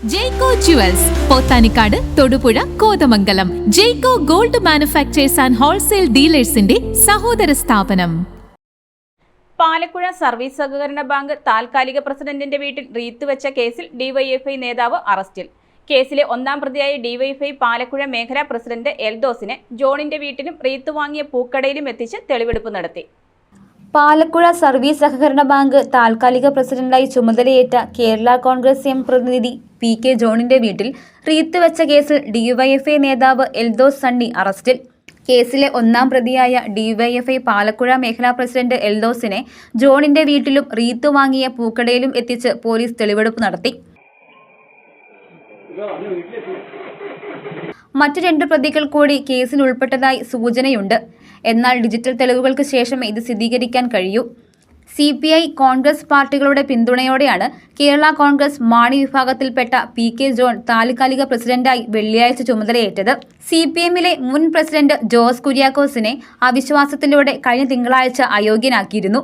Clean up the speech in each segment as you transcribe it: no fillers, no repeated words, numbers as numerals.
Jaico jewels Pothanikkad, Thodupuzha, Kothamangalam. Jayco gold manufactures and wholesale ഡീലേഴ്സിന്റെ സഹോദര സ്ഥാപനം. പാലക്കുഴ സർവീസ് സഹകരണ ബാങ്ക് താൽക്കാലിക പ്രസിഡന്റിന്റെ വീട്ടിൽ റീത്തുവെച്ച കേസിൽ ഡിവൈഎഫ്ഐ നേതാവ് അറസ്റ്റിൽ. കേസിലെ ഒന്നാം പ്രതിയായ ഡിവൈഎഫ്ഐ പാലക്കുഴ മേഖലാ പ്രസിഡന്റ് എൽദോസിനെ ജോണിന്റെ വീട്ടിലും റീത്ത് വാങ്ങിയ പൂക്കടയിലും എത്തിച്ച് തെളിവെടുപ്പ് നടത്തി. പാലക്കുഴ സർവീസ് സഹകരണ ബാങ്ക് താൽക്കാലിക പ്രസിഡന്റായി ചുമതലയേറ്റ കേരള കോൺഗ്രസ് എം പ്രതിനിധി PK ജോണിന്റെ വീട്ടിൽ റീത്ത് വെച്ച കേസിൽ ഡിവൈഎഫ്ഐ നേതാവ് എൽദോസ് സണ്ണി അറസ്റ്റിൽ. കേസിലെ ഒന്നാം പ്രതിയായ ഡിവൈഎഫ്ഐ പാലക്കുഴ മേഖലാ പ്രസിഡന്റ് എൽദോസിനെ ജോണിന്റെ വീട്ടിലും റീത്ത് വാങ്ങിയ പൂക്കടയിലും എത്തിച്ച് പോലീസ് തെളിവെടുപ്പ് നടത്തി. മറ്റു 2 പ്രതികൾ കൂടി കേസിൽ ഉൾപ്പെട്ടതായി സൂചനയുണ്ട്. എന്നാൽ ഡിജിറ്റൽ തെളിവുകൾക്ക് ശേഷമേ ഇത് സ്ഥിരീകരിക്കാൻ കഴിയൂ. CPI, കോൺഗ്രസ് പാർട്ടികളുടെ പിന്തുണയോടെയാണ് കേരള കോൺഗ്രസ് മാണി വിഭാഗത്തിൽപ്പെട്ട PK ജോൺ താൽക്കാലിക പ്രസിഡന്റായി വെള്ളിയാഴ്ച ചുമതലയേറ്റത്. CPMലെ മുൻ പ്രസിഡന്റ് ജോസ് കുര്യാക്കോസിനെ അവിശ്വാസത്തിലൂടെ കഴിഞ്ഞ തിങ്കളാഴ്ച അയോഗ്യനാക്കിയിരുന്നു.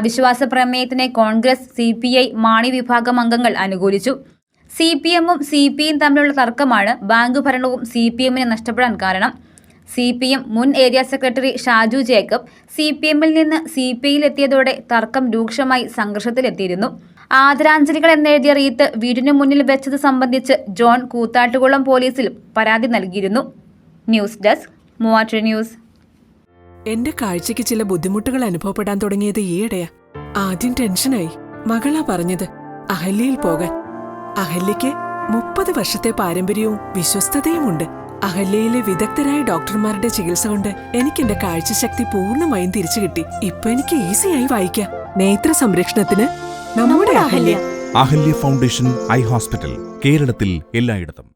അവിശ്വാസ പ്രമേയത്തിനെ കോൺഗ്രസ്, CPI, മാണി വിഭാഗം അംഗങ്ങൾ അനുകൂലിച്ചു. CPMും CPയും തമ്മിലുള്ള തർക്കമാണ് ബാങ്ക് ഭരണവും CPMന് നഷ്ടപ്പെടാൻ കാരണം. CPM മുൻ ഏരിയ സെക്രട്ടറി ഷാജു ജേക്കബ് CPMൽ നിന്ന് CPIയിലെത്തിയതോടെ തർക്കം രൂക്ഷമായി സംഘർഷത്തിലെത്തിയിരുന്നു. ആദരാഞ്ജലികൾ എന്നെഴുതിയ റീത്ത് വീടിനു മുന്നിൽ വെച്ചത് സംബന്ധിച്ച് ജോൺ കൂത്താട്ടുകുളം പോലീസിൽ പരാതി നൽകിയിരുന്നു. News desk, Muvattupuzha news. എന്റെ കാഴ്ചയ്ക്ക് ചില ബുദ്ധിമുട്ടുകൾ അനുഭവപ്പെടാൻ തുടങ്ങിയത് ഈയിടെയാ. ആദ്യം ടെൻഷനായി. മകളാ പറഞ്ഞത് അഹല്യയിൽ പോകാൻ. അഹല്യയ്ക്ക് 30 വർഷത്തെ പാരമ്പര്യവും വിശ്വസ്തതയുമുണ്ട്. അഹല്യയിലെ വിദഗ്ധരായ ഡോക്ടർമാരുടെ ചികിത്സ കൊണ്ട് എനിക്ക് എന്റെ കാഴ്ചശക്തി പൂർണ്ണമായും തിരിച്ചു കിട്ടി. ഇപ്പൊ എനിക്ക് ഈസിയായി വായിക്കാം. നേത്ര സംരക്ഷണത്തിന് നമ്മുടെ Ahalya. Ahalya foundation eye hospital, കേരളത്തിൽ എല്ലായിടത്തും.